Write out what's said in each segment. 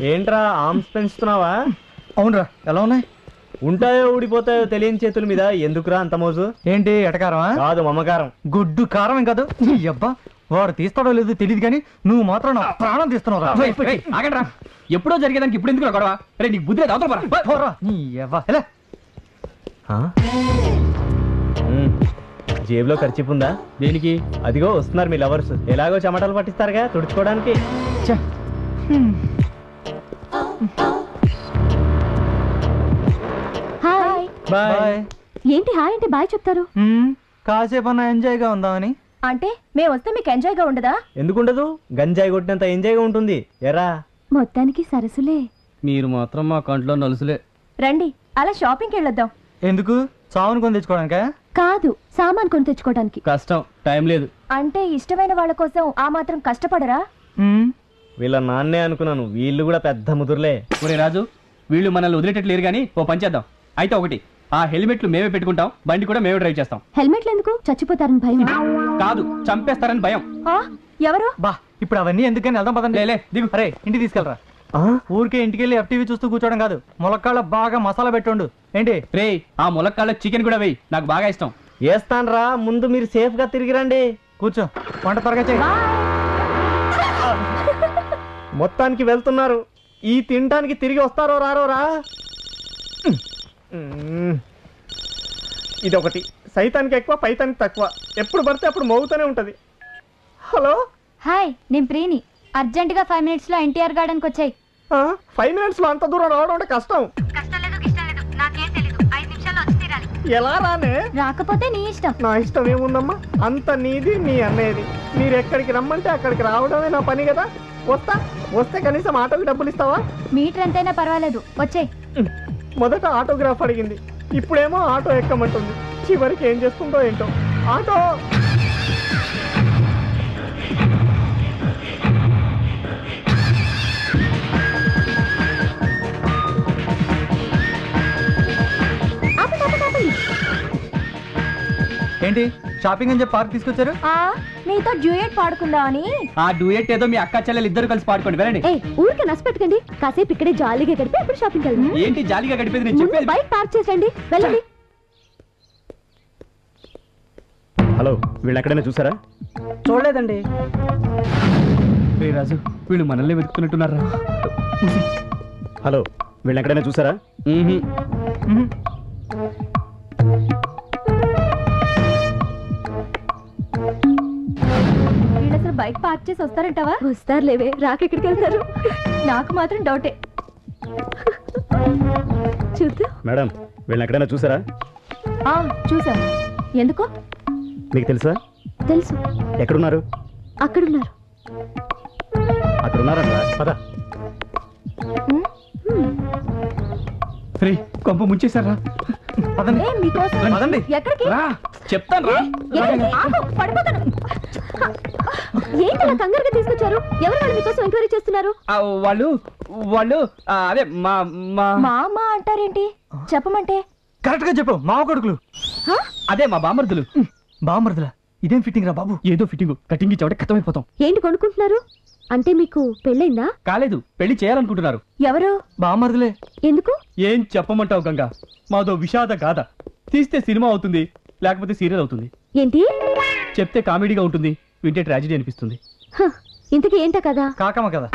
ఏంట్రా ఆర్మ్స్ పెంచుతున్నావా? అవునరా, ఎలా ఉన్నాయి? ఉంటాయో ఊడిపోతాయో తెలియని చేతుల మీద ఎందుకురా అంత మోజు? ఏంటి ఎటకారమా? కాదు మమకారం. గుడ్డు కారం కాదు. అబ్బా వాడు తీస్తాడో లేదో తెలియదు కానీ నువ్వు మాత్రం నా ప్రాణం తీస్తున్నావురా. ఆగండ్రా, ఎప్పుడో జరిగేదానికి ఇప్పుడు ఎందుకు గొడవ? రే నీకు బుద్ధి అవతల జేబులో ఖర్చు ఉందా? దేనికి? అదిగో వస్తున్నారు మీ లవర్స్. ఎలాగో చెమటలు పట్టిస్తారుగా తుడుచుకోవడానికి. బాయ్. ఏంటి హాయ్ అంటే బాయ్ చెప్తారు? కాసేపు అన్న ఎంజాయ్ గా ఉందామని. అంటే మేము వస్తే మీకు ఎంజాయ్ గా ఉండదా? ఎందుకుండదు, గంజాయి కొట్టినంత ఎంజాయ్ గా ఉంటుంది. ఎరా మొత్తానికి సరసులే. మీరు మాత్రం మా కంట్లో నలుసులే. రండి అలా షాపింగ్కి వెళ్ళొద్దాం. ఎందుకు? సామాను కొని తెచ్చుకోవడానికా? కాదు, సామాన్ కొని తెచ్చుకోవడానికి. కష్టం, టైం లేదు. అంటే ఇష్టమైన వాళ్ళ కోసం ఆ మాత్రం కష్టపడరా? వీళ్ళ నాన్నే అనుకున్నాను, వీళ్ళు కూడా పెద్ద ముదురులే. ఒరే రాజు, వీళ్ళు మనల్ని వదిలేటట్లు లేరు కానీ ఓ పని చేద్దాం. అయితే ఒకటి, ఆ హెల్మెట్లు మేమే పెట్టుకుంటాం, బండి కూడా మేమే డ్రైవ్ చేస్తాం. హెల్మెట్లు ఎందుకు? చచ్చిపోతారని భయం? కాదు, చంపేస్తారని భయం. ఎవరు? బా ఇప్పుడు అవన్నీ ఎందుకని వెళ్దాం పదండి. లే దిగు. అరే ఇంటికి తీసుకెళ్ళరా. ఊరికే ఇంటికి వెళ్ళి FTV చూస్తూ కూర్చోవడం కాదు, ములక్కాళ్ళ బాగా మసాలా పెట్టండు. ఏంటి రే, ఆ ములక్కాళ్ళ చికెన్ కూడా వేయి, నాకు బాగా ఇష్టం. వేస్తాను రా, ముందు మీరు సేఫ్ గా తిరిగి రండి. కూర్చో, వంట త్వరగా చేయి. మొత్తానికి వెళ్తున్నారు. ఈ తినటానికి తిరిగి వస్తారో రారో రా. ఇదొకటి, సైతానికి ఎక్కువ పైతానికి తక్కువ. ఎప్పుడు పడితే అప్పుడు మోగుతూనే ఉంటది. హలో హాయ్, నేను ప్రీని. అర్జెంట్ గా 5 minutes లో NTR గార్డెన్ కి వచ్చాయి. 5 minutes లో అంత దూరం రావడం అంటే కష్టం. ఎలా రానే? రాకపోతే నీ ఇష్టం. నా ఇష్టం ఏముందమ్మా, అంత నీది నీ అన్నయ్యది. మీరు ఎక్కడికి రమ్మంటే అక్కడికి రావడమే నా పని కదా. వస్తే కనీసం ఆటోకి డబ్బులు ఇస్తావా? మీటర్ ఎంతైనా పర్వాలేదు, వచ్చేయ్. మొదట ఆటోగ్రాఫ్ అడిగింది, ఇప్పుడేమో ఆటో ఎక్కమంటుంది. చివరికి ఏం చేసుకుంటో ఏంటో. ఆటో ఏంటి షాపింగ్ అని చెప్పి పార్క్ తీసుకొచ్చారు? మీతో డ్యూయట్ పాడుకుందా అని. ఆ డ్యూయట్ ఏదో మీ అక్క చెల్లెలు ఇద్దరు కలిసి పాడుకోండి, వెళ్ళండి. ఊరికే నష్టపెట్టకండి, కాసేపు ఇక్కడే జాలీగా గడిపి అప్పుడు షాపింగ్ వెళ్దాం. ఏంటి జాలీగా గడిపేది? నేను చెప్పేది. బైక్ పార్క్ చేసండి, వెళ్ళండి. హలో, వీళ్ళు ఎక్కడైనా చూసారా? చూడలేదండి. రే రాజు, వీళ్ళు మనల్ని వెతుకుతున్నట్టున్నారా? హలో, వీళ్ళు ఎక్కడైనా చూసారా? వీళ్ళసలు బైక్ పార్క్ చేసి వస్తారంటావా? వస్తారులేవే, రాకెక్కడికి వెళ్తారు? నాకు మాత్రం డౌటే. చూద్దాం. మేడం, వీళ్ళని ఎక్కడైనా చూసారా? చూసాం. ఎందుకు? మీకు తెలుసా? తెలుసు. ఎక్కడున్నారు? అక్కడున్నారు. అక్కడున్నారా? పద. కొంప ముంచేశారా? ఎక్కడికి చెప్తాను రా. ఏంటి కంగారుగా తీసుకొచ్చారు? ఎవరు వాళ్ళు మీకోసం ఎంక్వైరీ చేస్తున్నారు? వాళ్ళు అదే మా అమ్మ అంటారేంటి? చెప్పమంటే కరెక్ట్ గా చెప్పు. మావ కొడుకులు. అదే మా బామర్దులు. బామర్దులా? ఇదేం ఫిట్టింగ్ రా బాబు. ఏదో ఫిట్టింగ్, కటింగ్ ఇచ్చావంటే కథమైపోతాం. ఏంటి కొనుక్కుంటున్నారు? అంటే మీకు పెళ్ళైందా? కాలేదు, పెళ్లి చేయాలనుకుంటున్నారు. ఎవరు? బామర్దులే. ఎందుకు? ఏం చెప్పమంటావు గంగా? మాదో విషాద గాథ. తీస్తే సినిమా అవుతుంది, లేకపోతే సీరియల్ అవుతుంది. ఏంటి? చెప్తే కామెడీగా ఉంటుంది, వింటే ట్రాజెడీ అనిపిస్తుంది. ఇంతకీ ఏంట కదా? కాకమ్మ కదా.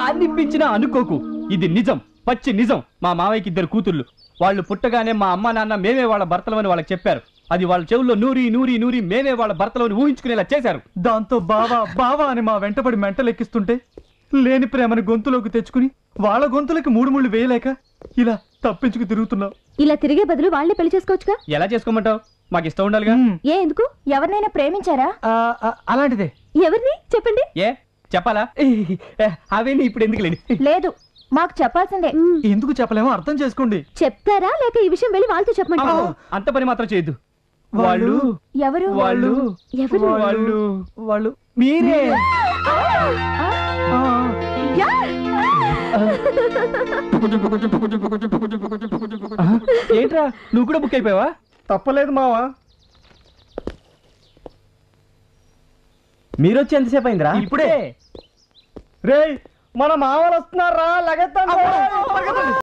అనిపించినా అనుకోకు, ఇది నిజం, పచ్చి నిజం. మా మావయ్యకి 2 కూతుర్లు. వాళ్ళు పుట్టగానే మా అమ్మ నాన్న మేమే వాళ్ళ భర్తలమని వాళ్ళకి చెప్పారు. అది వాళ్ళ చెవుల్లో నూరి నూరి నూరి మేమే వాళ్ళ భర్తలని ఊహించుకునేలా చేశారు. దాంతో బావా అని మా వెంటబడి మెంటలెక్కిస్తుంటే లేని ప్రేమని గొంతులోకి తెచ్చుకుని వాళ్ళ గొంతులకి 3 ముళ్ళు వేయలేక ఇలా తప్పించుకు తిరుగుతున్నావు. ఇలా తిరిగే బదులు వాళ్ళని పెళ్లి చేసుకోవచ్చుగా. ఎలా చేసుకోమంటావు? మాకు ఇష్టం ఉండాలిగా. ఎందుకు? ఎవరినైనా ప్రేమించారా? అలాంటిదే. ఎవరిని చెప్పండి. చెప్పాలా? అవన్నీ ఇప్పుడు ఎందుకు లేదు, మాకు చెప్పాల్సిందే. ఎందుకు చెప్పలేమో అర్థం చేసుకోండి. చెప్తారా లేక ఈ విషయం వెళ్ళి వాళ్ళతో చెప్పమంటారా? అంత పని మాత్రం చేయొద్దు. వాళ్ళు ఎవరు? వాళ్ళు ఎవరు? వాళ్ళు మీరే. ఏంట్రా, నువ్వు కూడా బుక్ అయిపోయావా? తప్పలేదు మావా. మీరొచ్చి ఎంతసేపు అయిందిరా? ఇప్పుడే. రేయ్, మన మామలు వస్తున్నారా లగెత్తండి